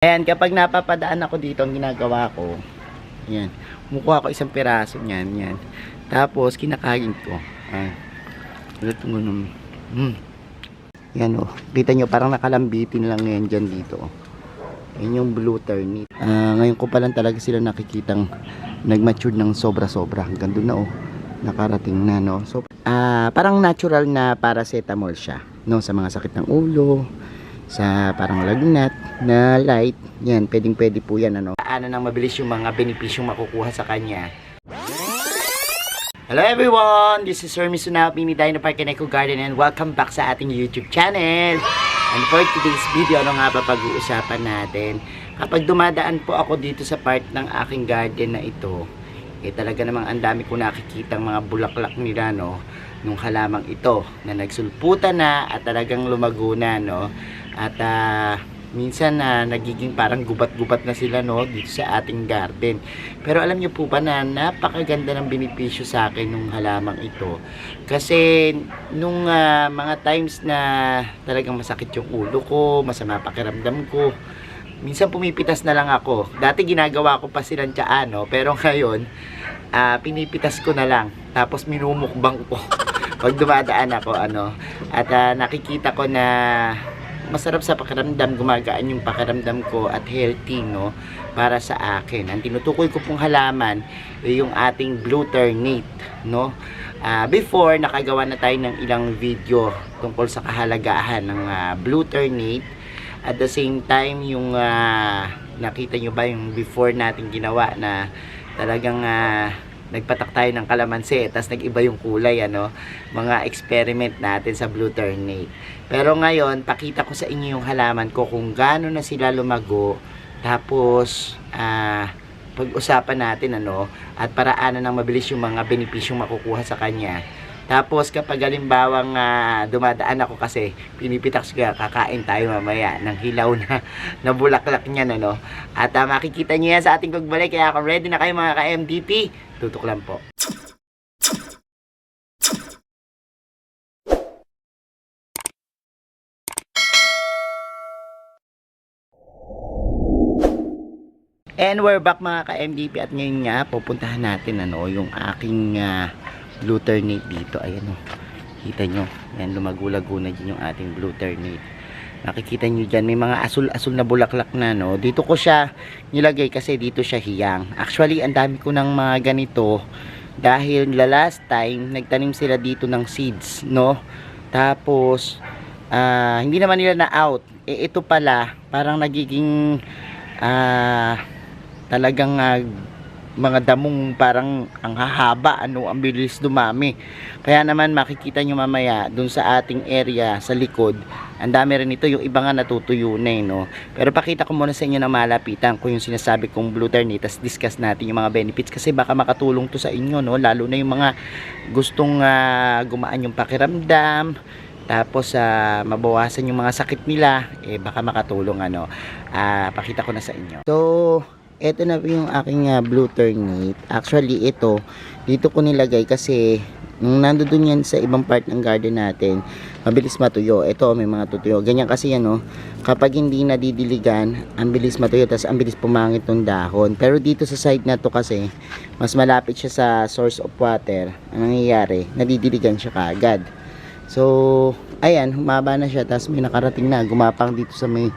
Ayan, kapag napapadaan ako dito, ang ginagawa ko, ayan, kumukuha ko isang piraso niyan, yan. Tapos, kinakain ko. Ayan. Ito mo naman. Yan o. Kita nyo, parang nakalambitin lang ngayon dyan dito. Ayan yung blue ternip. Ngayon ko pa lang talaga sila nakikitang nag-mature ng sobra-sobra. Hanggang doon na o. Nakarating na, no? So, parang natural na paracetamol siya, no? Sa mga sakit ng ulo, sa parang lagnat na light, yan, pwedeng-pwede po yan, ano. Ano nang mabilis yung mga benepisyong makukuha sa kanya. Hello everyone, this is Sir Misunaw, Mini Dino Park and Eco Garden, and welcome back sa ating YouTube channel. And for today's video, ano nga ba pag-uusapan natin? Kapag dumadaan po ako dito sa part ng aking garden na ito, talaga namang ang dami ko nakikitang mga bulaklak nila, no, nung halamang ito na nagsulputan na at talagang lumago na, no. At minsan nagiging parang gubat-gubat na sila, no, dito sa ating garden. Pero alam niyo po ba na napakaganda ng benepisyo sa akin nung halamang ito? Kasi nung mga times na talagang masakit yung ulo ko, masama pakiramdam ko, minsan pumipitas na lang ako. Dati ginagawa ko pa silang tiyaan, no? Pero ngayon, pinipitas ko na lang. Tapos minumukbang ko pag dumadaan ako, ano. At nakikita ko na masarap sa pakiramdam, gumagaan yung pakiramdam ko at healthy, no, para sa akin. Ang tinutukoy ko pong halaman ay yung ating blue ternate, no. Before, nakagawa na tayo ng ilang video tungkol sa kahalagahan ng blue ternate. At the same time, yung nakita nyo ba yung before natin ginawa na talagang nagpatak tayo ng kalamansi, tapos nag-iba yung kulay, ano, mga experiment natin sa blue ternate. Pero ngayon, pakita ko sa inyo yung halaman ko kung gaano na sila lumago, tapos pag-usapan natin, ano, at paraanan ng mabilis yung mga benepisyong makukuha sa kanya. Tapos kapag halimbawang dumadaan ako, kasi pinipitak siya, kakain tayo mamaya ng hilaw na bulaklak niyan, ano. At makikita niyo yan sa ating pagbalik, kaya kung ready na kayo mga ka-MDP, tutok lang po. And we're back mga ka-MDP, at ngayon nga pupuntahan natin, ano, yung aking blue ternate dito. Ayan o, kita nyo, yan, lumagulago na dyan yung ating blue ternate. Nakikita nyo dyan, may mga asul-asul na bulaklak na, no. Dito ko siya nilagay kasi dito siya hiyang. Actually, ang dami ko ng mga ganito dahil the last time nagtanim sila dito ng seeds, no. Tapos hindi naman nila na out. Ito pala parang nagiging talagang mga damong parang ang hahaba, ano, ang bilis dumami. Kaya naman makikita nyo mamaya dun sa ating area sa likod, ang dami rin ito, yung iba nga natutuyo na, no. Pero pakita ko muna sa inyo na malapitan ko yung sinasabi kong blue ternate, tas discuss natin yung mga benefits, kasi baka makatulong to sa inyo, no, lalo na yung mga gustong gumaan yung pakiramdam, tapos mabawasan yung mga sakit nila, baka makatulong, ano. Pakita ko na sa inyo. So ito na yung aking blue ternate. Actually, ito, dito ko nilagay kasi nung nandoon yan sa ibang part ng garden natin, mabilis matuyo. Ito, may mga tutuyo. Ganyan kasi yan, no? Kapag hindi nadidiligan, ang bilis matuyo, tas ang bilis pumangit ng dahon. Pero dito sa side na to kasi, mas malapit siya sa source of water. Ang nangyayari, nadidiligan siya kaagad. So, ayan, humaba na siya. Tas may nakarating na, gumapang dito sa may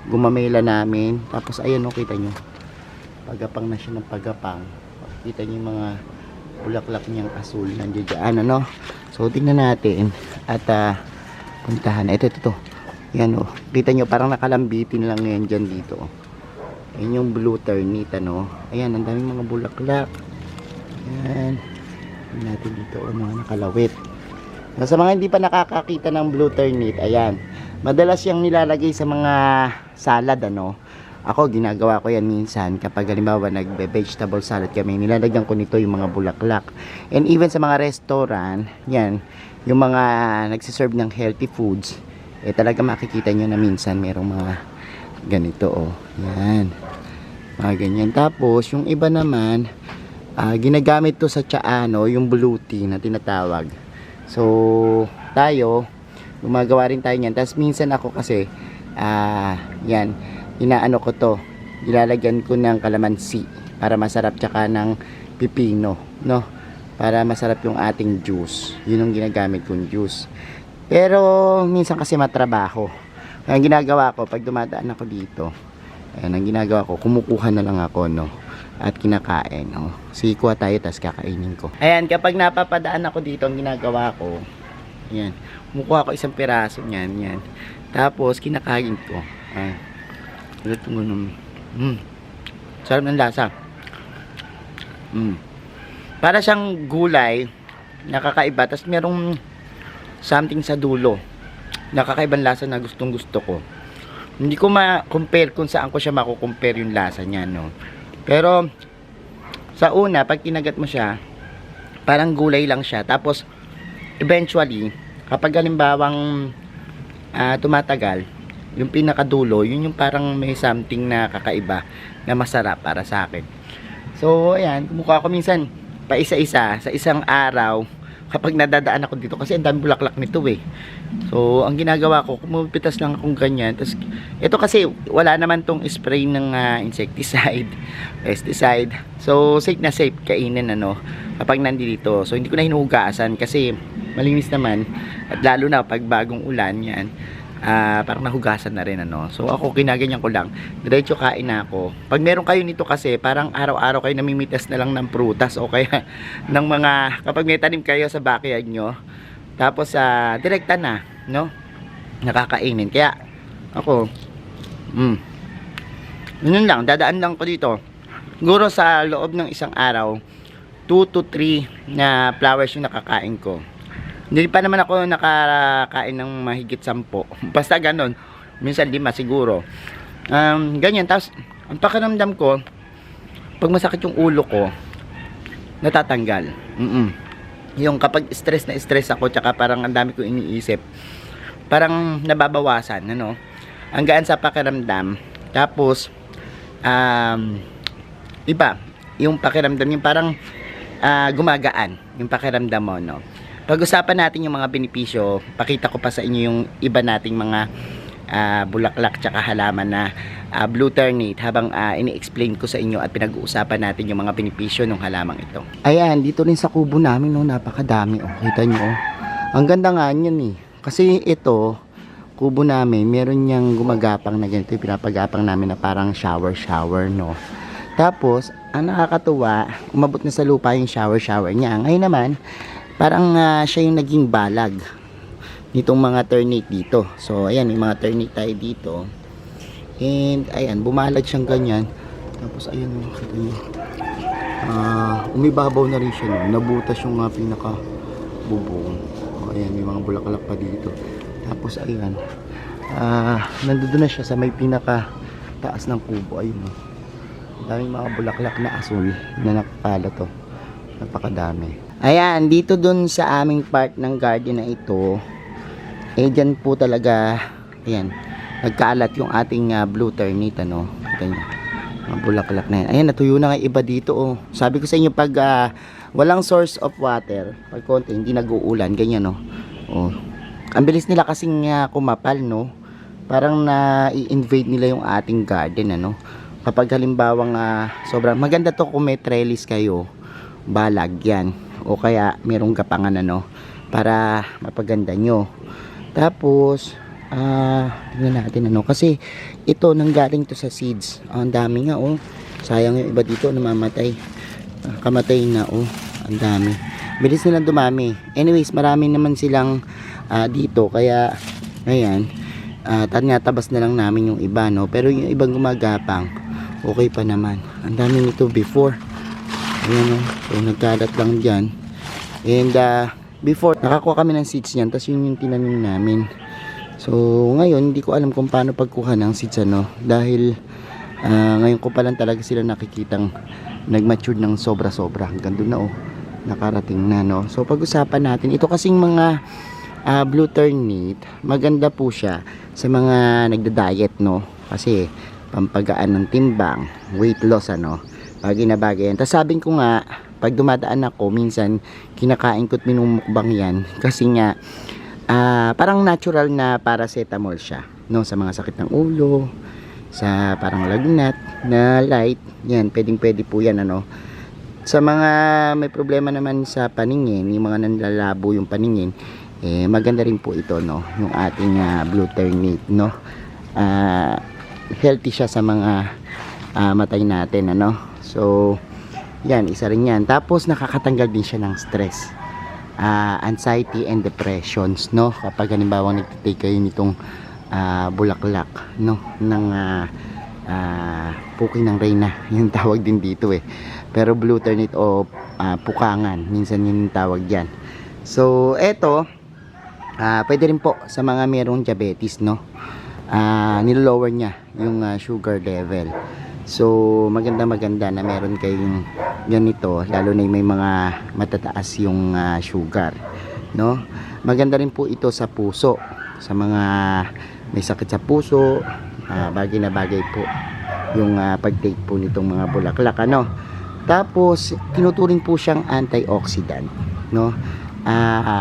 gumamela namin. Tapos, ayan, no, kita nyo. Pagapang na siya ng pagapang. Kita niyo yung mga bulaklak niyang asul nandiyan dyan, ano. So tingnan natin at puntahan. Ito. Yan, oh. Kita niyo parang nakalambitin lang ngayon dyan dito. Yan yung blue ternate, ano. Ayan, ang daming mga bulaklak. Yan. Tingnan natin dito, oh, mga nakalawit. Sa mga hindi pa nakakakita ng blue ternate, ayan. Madalas yung nilalagay sa mga salad, ano. Ako, ginagawa ko yan minsan kapag halimbawa nagbe-vegetable salad kami, nilalagyan ko nito yung mga bulaklak. And even sa mga restaurant, yan, yung mga nagsiserve ng healthy foods, talaga makikita nyo na minsan merong mga ganito, oh. Yan. Mga ganyan. Tapos, yung iba naman, ginagamit to sa tsaano, yung blue tea na tinatawag. So, tayo, gumagawa rin tayo yan. Tapos, minsan ako kasi, yan, inaano ko to, ilalagyan ko ng kalamansi para masarap, tsaka ng pipino, no? Para masarap yung ating juice. Yun yung ginagamit kong juice. Pero minsan kasi matrabaho. Kaya ang ginagawa ko, pag dumadaan ako dito, ayan, ang ginagawa ko, kumukuha na lang ako, no? At kinakain, no? Sige, kuha tayo, tas kakainin ko. Ayan, kapag napapadaan ako dito, ang ginagawa ko, ayan, kumukuha ko isang piraso niyan, yan. Tapos, kinakain ko. Ayan. Ito ng sarap ng lasa. Para siyang gulay, nakakaiba. Tapos merong something sa dulo. Nakakaibang lasa na gustong gusto ko. Hindi ko ma-compare kung saan ko siya mako-compare yung lasa niya, no. Pero sa una, pag kinagat mo siya, parang gulay lang siya. Tapos eventually, kapag halimbawang tumatagal, yung pinakadulo, yun yung parang may something na kakaiba na masarap para sa akin. So ayan, kumukuha ko minsan pa isa-isa sa isang araw kapag nadadaan ako dito, kasi ang dami bulaklak nito eh. So ang ginagawa ko, kumupitas lang akong ganyan. Tapos ito kasi wala naman tong spray ng insecticide, pesticide. So safe na safe kainin, ano, kapag nandito. So hindi ko na hinuhugasan kasi malinis naman, at lalo na pag bagong ulan yan, parang nahugasan na rin, ano. So ako kinaganyan ko lang, diretso kain na ako. Pag meron kayo nito kasi parang araw-araw kayo namimitas na lang ng prutas o kaya ng mga, kapag may tanim kayo sa backyard nyo, tapos direkta na, no, nakakainin. Kaya ako yun lang, dadaan lang ko dito. Siguro sa loob ng isang araw, 2 to 3 na flowers yung nakakain ko. Hindi pa naman ako nakakain ng mahigit 10. Basta ganon. Minsan 5 siguro. Ganyan. Tapos, ang pakiramdam ko, pag masakit yung ulo ko, natatanggal. Yung kapag stress na stress ako, tsaka parang ang dami ko iniisip, parang nababawasan, ano. Ang gaan sa pakiramdam. Tapos, iba. Yung pakiramdam, yung parang gumagaan. Yung pakiramdam mo, no. Pag-usapan natin yung mga benepisyo, pakita ko pa sa inyo yung iba nating mga bulaklak tsaka halaman na blue ternate habang ini-explain ko sa inyo at pinag-uusapan natin yung mga benepisyo ng halamang ito. Ayan, dito rin sa kubo namin, no, napakadami. Oh, kita nyo, oh. Ang ganda nga niyan eh. Kasi ito, kubo namin, meron niyang gumagapang na ganito, pinapagapang namin na parang shower, no. Tapos, ang nakakatuwa, umabot na sa lupa yung shower niya. Ngayon naman, parang siya yung naging balag nitong mga ternate dito. So ayan, may mga ternate tayo dito, and ayan, bumalag siyang ganyan. Tapos ayan, nakita niyo, umibabaw na rin siya, no? Nabutas yung pinaka bubong. Ayan, may mga bulaklak pa dito. Tapos ayan, nandoon na siya sa may pinaka taas ng kubo. Ayun, no? Daming mga bulaklak na asul na nakapala to. Napakadami. Ayan, dito dun sa aming part ng garden na ito, dyan po talaga, ayan, nagkaalat yung ating blue ternate, ano. Kita nyo, mga bulaklak na yan. Ayan, natuyo na nga iba dito, oh. Sabi ko sa inyo, pag walang source of water, pag konti, hindi nag-uulan, ganyan, no. Oh. Ang bilis nila kasing kumapal, no. Parang na-i-invade nila yung ating garden, ano. Kapag halimbawang sobrang maganda to kung may trellis kayo, balag yan, o kaya merong gapangan, ano, para mapaganda nyo. Tapos tingnan natin, ano, kasi ito nanggaling to sa seeds. Ang dami nga, oh. Sayang yung iba dito namamatay, kamatay na, oh. Ang dami, bilis nilang dumami. Anyways, marami naman silang dito, kaya ayan, tabas na lang namin yung iba, no. Pero yung ibang gumagapang, okay pa naman. Ang dami nito before. Ayan, so nagkalat lang dyan. And before, nakakuha kami ng seeds niyan, tapos yun yung tinanim namin. So ngayon, hindi ko alam kung paano pagkuha ng seeds, ano, dahil ngayon ko pa lang talaga sila nakikitang nag-mature ng sobra-sobra. Hanggang doon na, oh, nakarating na, no. So pag-usapan natin, ito kasing mga blue ternate, maganda po siya sa mga nagda-diet, no, kasi pampagaan ng timbang, weight loss, ano. Bagay na bagay yan. Tapos sabi ko nga, pag dumadaan ako, minsan kinakain ko't minumukbang yan. Kasi nga, parang natural na paracetamol siya, no, sa mga sakit ng ulo, sa parang lagnat na light. Yan, pwede po yan, ano. Sa mga may problema naman sa paningin, yung mga nanlalabo yung paningin, maganda rin po ito, no, yung ating Bluternate, no. Healthy siya sa mga matay natin, ano. So yan, isa rin yan. Tapos nakakatanggal din siya ng stress, anxiety and depressions, no, kapag halimbawa nagtitake kayo nitong bulaklak, no, ng puki ng reyna, yung tawag din dito pero Bluternate o pukangan, minsan yun yung tawag yan. So eto, pwede rin po sa mga mayroong diabetes, no. Nilolower niya yung sugar level. So maganda na meron kayong ganito, lalo na may mga matataas yung sugar, no. Maganda rin po ito sa puso, sa mga may sakit sa puso. Bagay na bagay po yung pag-take po nitong mga bulaklak, ano. Tapos tinuturing po siyang antioxidant, no.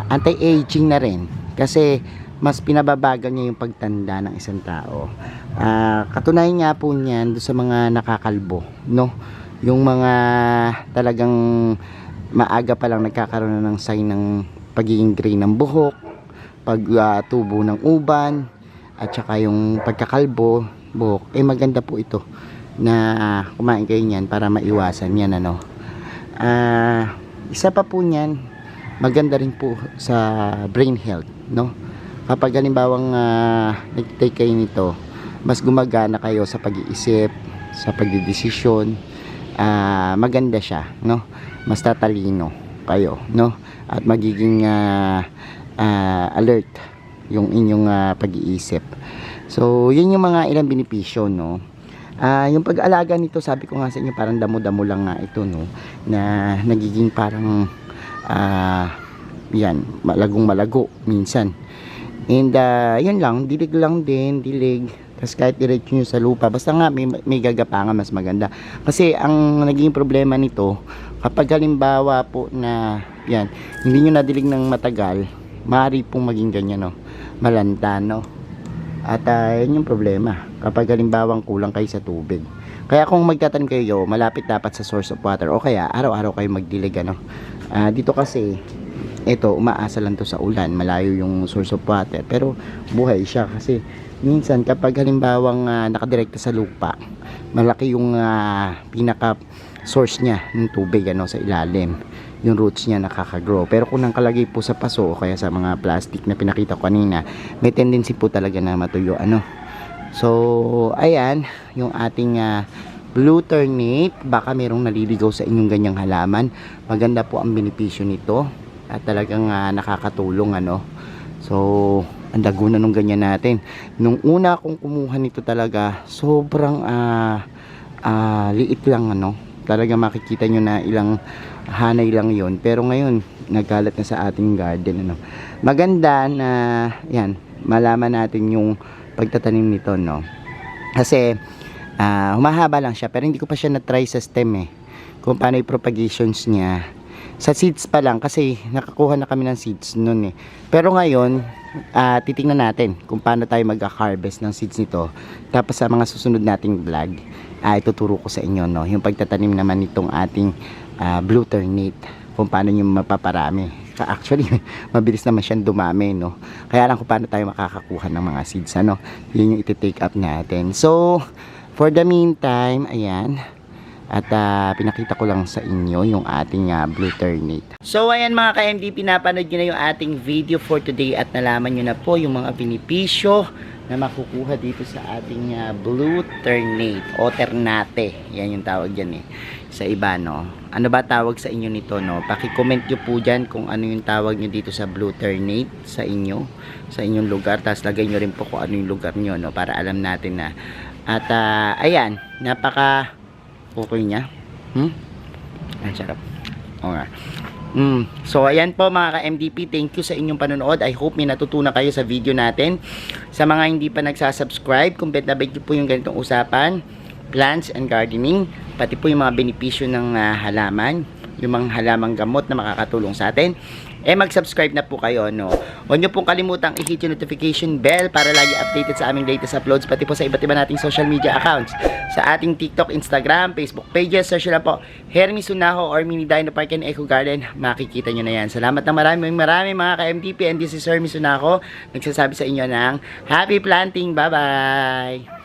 Anti-aging na rin, kasi mas pinababagal niya yung pagtanda ng isang tao. Katunayan nga po niyan doon sa mga nakakalbo, no, yung mga talagang maaga pa lang nagkakaroon na ng sign ng pagiging gray ng buhok, pagtubo ng uban, at saka yung pagkakalbo buhok. Maganda po ito na kumain kayo niyan para maiwasan yan, ano. Isa pa po niyan, maganda rin po sa brain health, no. Kapag halimbawang nag-take kayo nito, mas gumagana kayo sa pag-iisip, sa pagdedesisyon. Maganda siya, no. Mas tatalino kayo, no, at magiging alert yung inyong pag-iisip. So yun yung mga ilang benepisyo, no. Yung pag-alaga nito, sabi ko nga sa inyo, parang damo-damo lang nga ito, no, na nagiging parang yan, malagong malago minsan. And yun lang, dilig lang din, dilig. Tapos kahit diretso nyo sa lupa, basta nga may gagapangan, mas maganda. Kasi ang naging problema nito, kapag halimbawa po na yan, hindi nyo nadilig ng matagal, maaari pong maging ganyan, no, malanta, no. At yun yung problema kapag halimbawang kulang kayo sa tubig. Kaya kung magtatanim kayo, malapit dapat sa source of water, o kaya araw-araw kayo magdilig, ano. Dito kasi ito, umaasa lang to sa ulan, malayo yung source of water, pero buhay siya. Kasi minsan kapag halimbawang nakadirekta sa lupa, malaki yung pinaka source niya ng tubig, ano, sa ilalim, yung roots niya nakaka-grow. Pero kung nakalagay po sa paso o kaya sa mga plastic na pinakita ko kanina, may tendency po talaga na matuyo, ano. So ayan yung ating Bluternate. Baka merong naliligaw sa inyong ganyang halaman, maganda po ang benepisyo nito at talagang nakakatulong, ano. So ang daguna nung ganyan natin. Nung una akong kumuha nito talaga, sobrang liit lang, ano. Talaga makikita nyo na ilang hanay lang yon, pero ngayon nagkalat na sa ating garden, ano. Maganda na yan, malaman natin yung pagtatanim nito, no. Kasi humahaba lang siya, pero hindi ko pa siya na-try sa stem, kung paano yung propagations niya. Sa seeds pa lang, kasi nakakuha na kami ng seeds nun, pero ngayon titingnan natin kung paano tayo mag-harvest ng seeds nito. Tapos sa mga susunod nating vlog, ituturo ko sa inyo, no, yung pagtatanim naman nitong ating Bluternate, kung paano nyo mapaparami. Actually mabilis naman siyang dumami, no. Kaya lang kung paano tayo makakakuha ng mga seeds, ano, yun yung iti-take up natin. So for the meantime, ayan, at pinakita ko lang sa inyo yung ating Bluternate. So ayan mga ka-MD, pinapanood nyo na yung ating video for today at nalaman nyo na po yung mga benepisyo na makukuha dito sa ating Bluternate o Ternate. Yan yung tawag dyan sa iba, no. Ano ba tawag sa inyo nito, no? Paki-comment nyo po dyan kung ano yung tawag nyo dito sa Bluternate sa inyo, sa inyong lugar. Tapos lagay nyo rin po kung ano yung lugar nyo, no, para alam natin na. At ayan, napaka okay niya. Ang sarap. Okay. So ayan po mga ka-MDP, thank you sa inyong panonood. I hope may natutunan kayo sa video natin. Sa mga hindi pa nagsasubscribe, kung bet na bet nyo po yung ganitong usapan, plants and gardening, pati po yung mga benepisyo ng halaman, yung mga halamang gamot na makakatulong sa atin, mag-subscribe na po kayo, no? Huwag nyo pong kalimutang i-hit yung notification bell para lagi updated sa aming latest uploads, pati po sa iba't iba nating social media accounts. Sa ating TikTok, Instagram, Facebook pages, search lang po Hermes Sunaho or Mini Dino Park and Eco Garden, makikita nyo na yan. Salamat na maraming mga ka-MTP, and this is Hermes Sunaho, nagsasabi sa inyo ng happy planting. Bye-bye!